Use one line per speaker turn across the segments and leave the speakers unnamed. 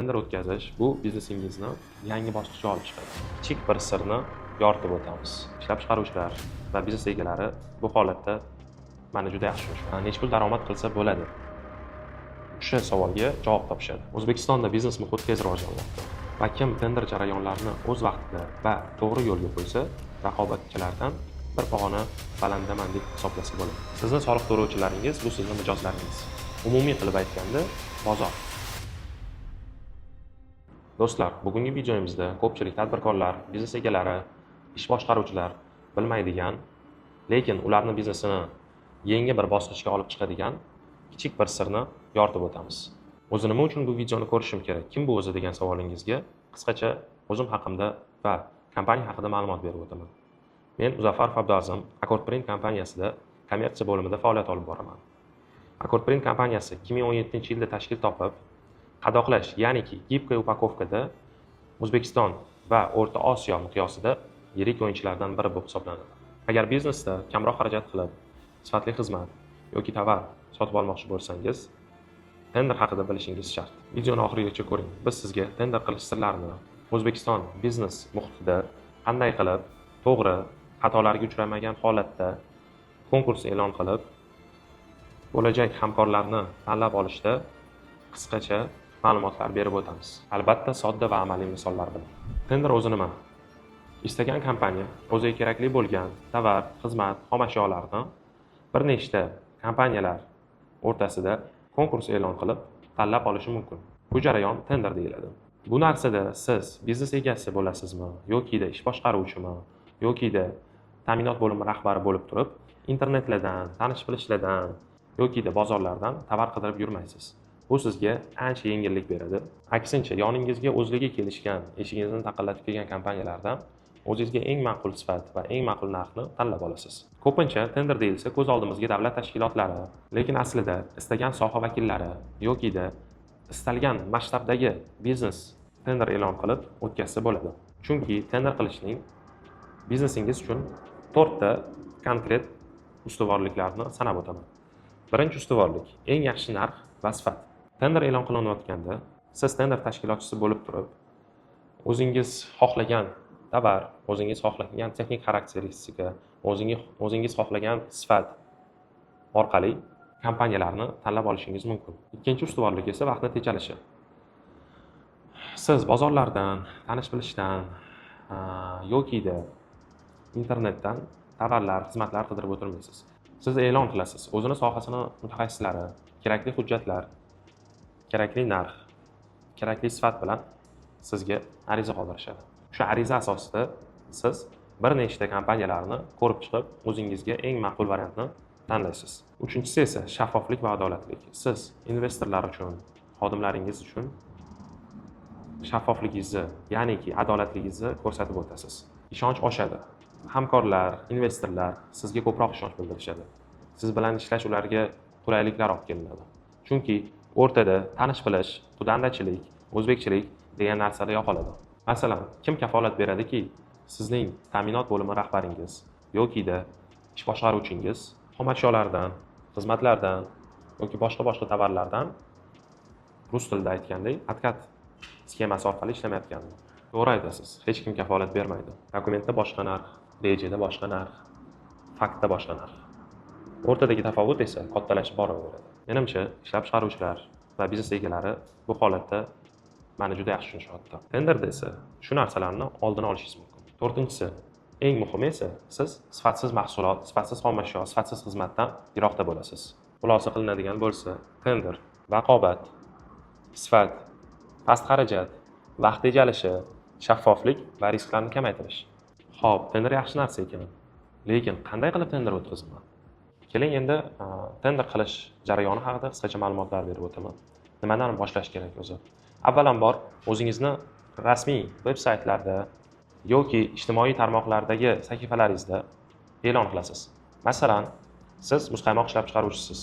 Tender o'tkazish bu biznesingizni yangi bosqichga olib chiqadi. Kichik bir sirni yoritib o'tamiz. Ishlab chiqaruvchilar va biznes egalari bu holatda mani juda yaxshi tushunishadi. Necha pul daromad qilsa bo'ladi? O'sha savolga javob topishadi. O'zbekistonda biznes muhiti tez rivojlanmoqda va kim tender jarayonlarini o'z vaqtida va to'g'ri yo'lga qo'ysa, raqobatchilardan bir pog'ona balandaman deb hisoblasa bo'ladi. Sizni soliq to'lovchilaringiz bu sizning mijozlaringiz. Umumiy qilib aytganda, bozor. Do'stlar, bugungi videomizda ko'pchilik tadbirkorlar, biznes egalari, ish boshqaruvchilar bilmaydigan, lekin ularning biznesini yangi bir bosqichga olib chiqadigan kichik bir sirni yoritib o'tamiz. O'zi nima uchun bu videoni ko'rishim kerak? Kim bu o'zi degan savolingizga qisqacha o'zim haqimda va kompaniya haqida ma'lumot berib o'taman. Men Muzaffar Favdozim, Accord Print kompaniyasida kommersiya bo'limida faoliyat olib boraman. Accord Print kompaniyasi 2017-yilda tashkil topib, qadoqlash, ya'niki gibkay upakovkada O'zbekiston va O'rta Osiyo miqyosida yirik o'yinchilardan biri bo'lib hisoblanadi. Agar biznesda kamroq xarajat qilib, sifatli xizmat yoki tovar sotib olmoqchi bo'lsangiz, tender haqida bilishingiz shart. Videoni oxirigacha ko'ring. Biz sizga tender qilish sirlarini, O'zbekiston biznes muhitida qanday qilib to'g'ri, xatolarga uchramagan holatda konkurs e'lon qilib, bo'lajak hamkorlarni tanlab olishda qisqacha ma'lumotlar berib o'tamiz. Albatta, sodda va amaliy misollar bilan. Tender o'zi nima? Istagan kompaniya o'ziga kerakli bo'lgan tovar, xizmat, xom ashyolarni bir nechta kompaniyalar o'rtasida konkurs e'lon qilib tanlab olishi mumkin. Bu jarayon tender deyiladi. Bu narsada siz biznes egasi bo'lasizmi, yoki ish boshqaruvchimi, yoki ta'minot bo'limi rahbari bo'lib turib, internetlardan, tanish-bilishlardan yoki bozorlardan tovar qidirib yurmaysiz. Bu sizga ancha yengillik beradi. Aksincha, yoningizga o'zligi kelishgan, eshigingizni taqillatib kelgan kompaniyalardan o'zingizga eng ma'qul sifat va eng ma'qul narxni tanlab olasiz. Ko'pincha tender deyilsa, ko'z oldimizga davlat tashkilotlari, lekin aslida istagan soha vakillari yoki istalgan masshtabdagi biznes tender e'lon qilib o'tkazsa bo'ladi. Chunki tender qilishning biznesingiz uchun 4 ta konkret ustuvorliklarni sanab o'taman. Birinchi ustuvorlik eng yaxshi narx va sifat. Tender e'lon qilinayotganda siz tender tashkilotchisi bo'lib turib, o'zingiz xohlagan tovar, o'zingiz xohlagan texnik xarakteristika, o'zingiz xohlagan sifat orqali kompaniyalarni tanlab olishingiz mumkin. Ikkinchi ustuvorlik esa vaqtni tejalishi. Siz bozorlardan, tanish-bilishdan yoki internetdan tovarlar, xizmatlar qidirib o'tirmaysiz. Siz e'lon qilasiz. O'zini sohasini mutaxassislari, kerakli hujjatlar, kerakli narx, kerakli sifat bilan sizga ariza qoldirishadi. O'sha ariza asosida siz bir nechta kompaniyalarni ko'rib chiqib, o'zingizga eng ma'qul variantni tanlaysiz. Uchinchisi esa shaffoflik va adolatlik. Siz investorlar uchun, xodimlaringiz uchun shaffofligingizni, ya'niki adolatligingizni ko'rsatib o'tasiz. Ishonch oshadi. Hamkorlar, investorlar sizga ko'proq ishonch bildirishadi. Siz bilan ishlash ularga qulayliklar olib kelinadi. Chunki o'rtada tanish-bilish, qudandachilik, o'zbekchilik degan narsalar yo'qoladi. Masalan, kim kafolat beradiki, sizning ta'minot bo'limi rahbaringiz yoki ish boshqaruvchingiz xom ashyolardan, xizmatlardan yoki boshqa tovarlardan rus tilida aytgandek, atkat sxemasi orqali ishlamayotganini. To'g'ri aytasiz, hech kim kafolat bermaydi. Dokumentda boshqa narx, rejada boshqa narx, faktda boshqa narx. O'rtadagi tafovut esa kattalashib boraveradi. Menimcha, ishlab chiqaruvchilar va biznes egalari bu holatda mani juda yaxshi tushunishyapti. Tenderda esa shu narsalarni oldini olishingiz mumkin. To'rtinchisi, eng muhimi esa siz sifatsiz mahsulot, sifatsiz xom ashyo, sifatsiz xizmatdan yiroqda bo'lasiz. Xulosa qilinadigan bo'lsa, tender, raqobat, sifat, past xarajat, vaqt tejalishi, shaffoflik va risklarni kamaytirish. Xo'p, tender yaxshi narsa ekan. Lekin qanday qilib tender o'tkazaman? Keling endi tender qilish jarayoni haqida qisqacha ma'lumotlar berib o'taman. Nimadan boshlash kerak o'zi? Avvalambor o'zingizni rasmiy veb-saytlarda yoki ijtimoiy tarmoqlardagi sahifalaringizda e'lon qilasiz. Masalan, siz muzqaymoq ishlab chiqaruvchisiz.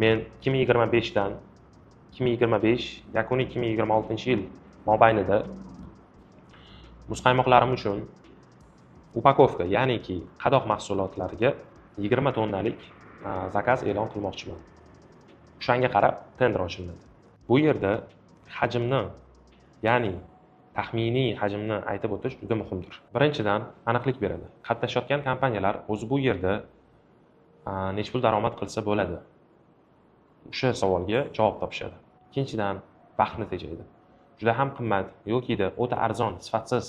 Men 2025 yakuniy 2026-yil mobaynida muzqaymoqlarim uchun upakovka, ya'niki qadoq mahsulotlariga 20 tonnalik zakaz e'lon qilmoqchiman. O'shanga qarab tender ochiladi. Bu yerda hajmni ya'ni taxminiy hajmni aytib o'tish juda muhimdir. Birinchidan, aniqlik beradi. Qatnashayotgan kompaniyalar o'zi bu yerda necha pul daromad qilsa bo'ladi? O'sha savolga javob topishadi. Ikkinchidan, vaqtni tejaydi. Juda ham qimmat yoki o'ta arzon, sifatsiz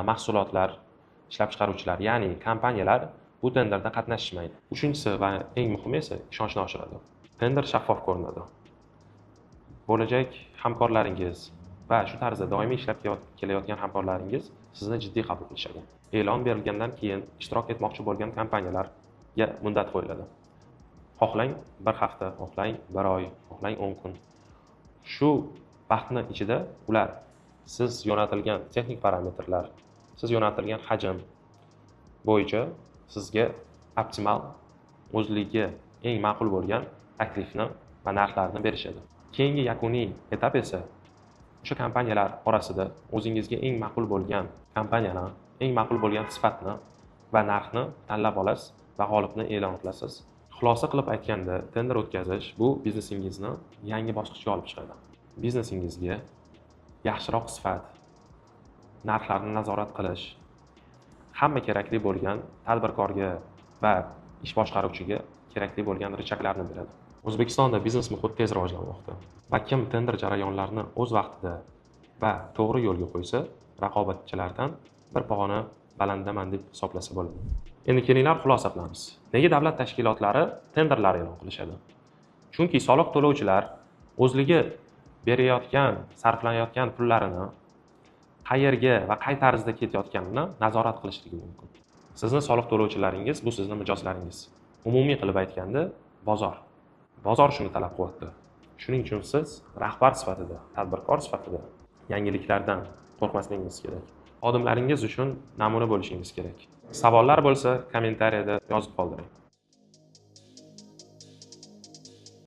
mahsulotlar ishlab chiqaruvchilar, ya'ni kompaniyalar bu tenderda qatnashmaydi. Uchinchisi va eng muhimi esa ishonchni oshiradi. Tender shaffof ko'rinadi. Bo'lajak hamkorlaringiz va shu tarzda doimiy ishlab kelayotgan hamkorlaringiz sizni jiddiy qabul qilishadi. E'lon berilgandan keyin ishtirok etmoqchi bo'lgan kompaniyalarga muddat qo'yiladi. Xohlang 1 hafta, xohlang 1 oy, xohlang 10 kun. Shu vaqtni ichida ular siz yo'naltirilgan texnik parametrlar, siz yo'naltirilgan hajm bo'yicha sizga optimal, o'zligiga eng ma'qul bo'lgan taklifni va narxlarni berishadi. Keyingi yakuniy etap esa o'sha kompaniyalar orasida o'zingizga eng ma'qul bo'lgan kompaniyani, eng ma'qul bo'lgan sifatni va narxni tanlab olasiz va g'olibni e'lon qilasiz. Xulosa qilib aytganda, tender o'tkazish bu biznesingizni yangi bosqichga olib chiqadi. Biznesingizga yaxshiroq sifat, narxlarni nazorat qilish, hamma kerakli bo'lgan tadbirkorga va ish boshqaruvchiga kerakli bo'lgan richaglarni beradi. O'zbekistonda biznes muhit tez rivojlanmoqda va kim tender jarayonlarini o'z vaqtida va to'g'ri yo'lga qo'ysa, raqobatchilardan bir pog'ona balandaman deb hisoblasa bo'ladi. Endi kelinglar xulosa qilamiz. Nega davlat tashkilotlari tenderlar e'lon qilishadi? Chunki soliq to'lovchilar o'zligi berayotgan, sarflanayotgan pullarini qayerga va qay tarzda ketayotganini nazorat qilishligi mumkin. Sizni soliq to'lovchilaringiz bu sizni mijozlaringiz. Umumiy qilib aytganda, bozor. Bozor shuni talab qilyapti. Shuning uchun siz rahbar sifatida, tadbirkor sifatida yangiliklardan qo'rqmasligingiz kerak. Xodimlaringiz uchun namuna bo'lishingiz kerak. Savollar bo'lsa, kommentariyada yozib qoldiring.